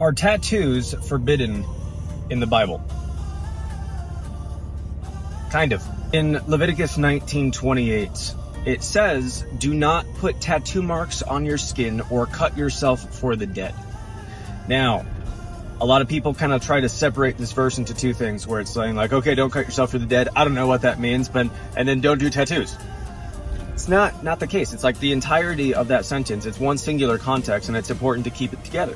Are tattoos forbidden in the Bible? Kind of. In Leviticus 19:28, it says, "Do not put tattoo marks on your skin or cut yourself for the dead." Now, a lot of people kind of try to separate this verse into two things, where it's saying like, okay, don't cut yourself for the dead. I don't know what that means, and then don't do tattoos. It's not the case. It's like the entirety of that sentence. It's one singular context, and it's important to keep it together.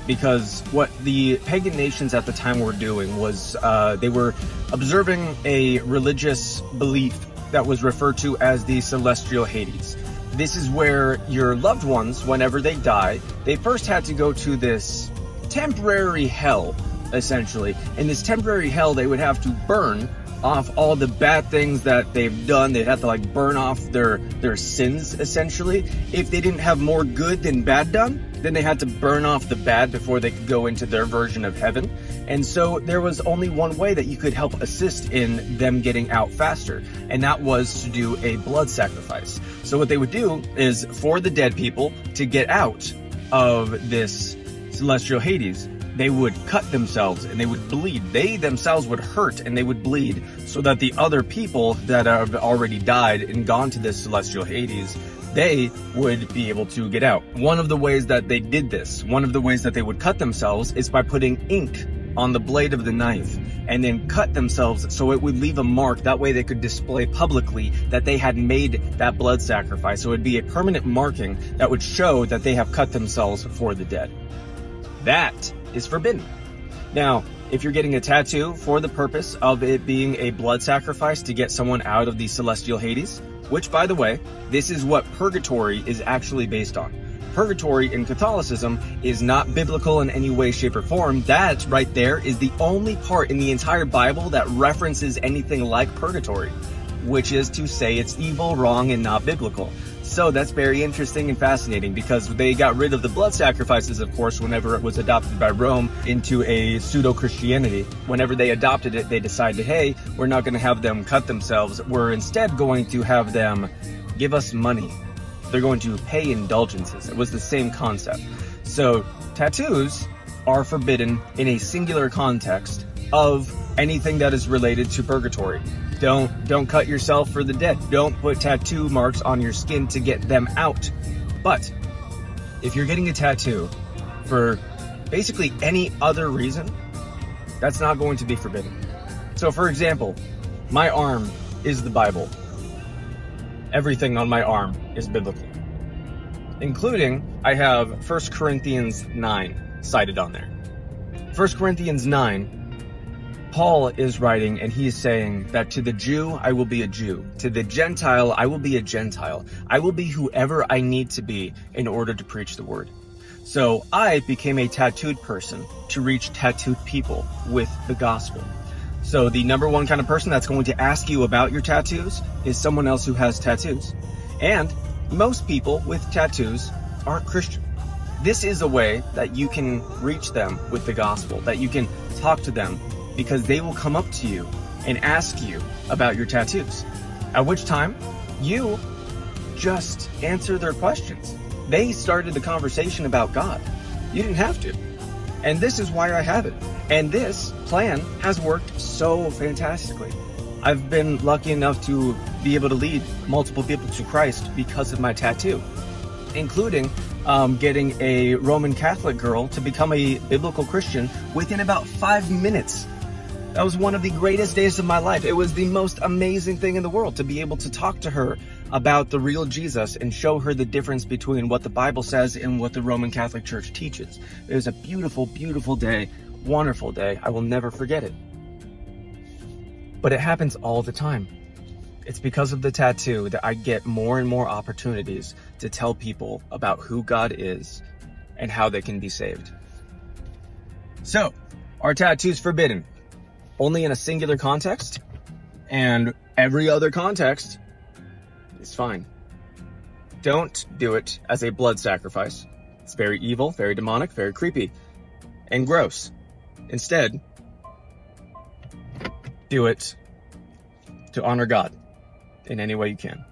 Because what the pagan nations at the time were doing was they were observing a religious belief that was referred to as the celestial Hades. This is where your loved ones, whenever they die, they first had to go to this temporary hell, essentially. In this temporary hell, they would have to burn off all the bad things that they've done. They'd have to like burn off their sins, essentially. If they didn't have more good than bad done, then they had to burn off the bad before they could go into their version of heaven. And so there was only one way that you could help assist in them getting out faster, and that was to do a blood sacrifice. So what they would do is, for the dead people to get out of this celestial Hades, they would cut themselves and they would bleed. They themselves would hurt and they would bleed, so that the other people that have already died and gone to this celestial Hades, they would be able to get out. One of the ways that they did this, one of the ways that they would cut themselves, is by putting ink on the blade of the knife and then cut themselves so it would leave a mark. That way they could display publicly that they had made that blood sacrifice. So it would be a permanent marking that would show that they have cut themselves for the dead. That is forbidden. Now, if you're getting a tattoo for the purpose of it being a blood sacrifice to get someone out of the celestial Hades, which, by the way, this is what purgatory is actually based on. Purgatory in Catholicism is not biblical in any way, shape, or form. That right there is the only part in the entire Bible that references anything like purgatory, which is to say it's evil, wrong, and not biblical. So that's very interesting and fascinating, because they got rid of the blood sacrifices, of course, whenever it was adopted by Rome into a pseudo-Christianity. Whenever they adopted it, they decided, hey, we're not going to have them cut themselves. We're instead going to have them give us money. They're going to pay indulgences. It was the same concept. So tattoos are forbidden in a singular context of anything that is related to purgatory. Don't cut yourself for the dead. Don't put tattoo marks on your skin to get them out. But if you're getting a tattoo for basically any other reason, that's not going to be forbidden. So for example, my arm is the Bible. Everything on my arm is biblical. Including, I have 1 Corinthians 9 cited on there. 1 Corinthians 9, Paul is writing, and he is saying that to the Jew, I will be a Jew. To the Gentile, I will be a Gentile. I will be whoever I need to be in order to preach the word. So I became a tattooed person to reach tattooed people with the gospel. So the number one kind of person that's going to ask you about your tattoos is someone else who has tattoos. And most people with tattoos aren't Christian. This is a way that you can reach them with the gospel, that you can talk to them, because they will come up to you and ask you about your tattoos. At which time, you just answer their questions. They started the conversation about God. You didn't have to. And this is why I have it. And this plan has worked so fantastically. I've been lucky enough to be able to lead multiple people to Christ because of my tattoo, including getting a Roman Catholic girl to become a biblical Christian within about 5 minutes. That was one of the greatest days of my life. It was the most amazing thing in the world to be able to talk to her about the real Jesus and show her the difference between what the Bible says and what the Roman Catholic Church teaches. It was a beautiful, beautiful day, wonderful day. I will never forget it. But it happens all the time. It's because of the tattoo that I get more and more opportunities to tell people about who God is and how they can be saved. So, are tattoos forbidden? Only in a singular context, and every other context is fine. Don't do it as a blood sacrifice. It's very evil, very demonic, very creepy, and gross. Instead, do it to honor God in any way you can.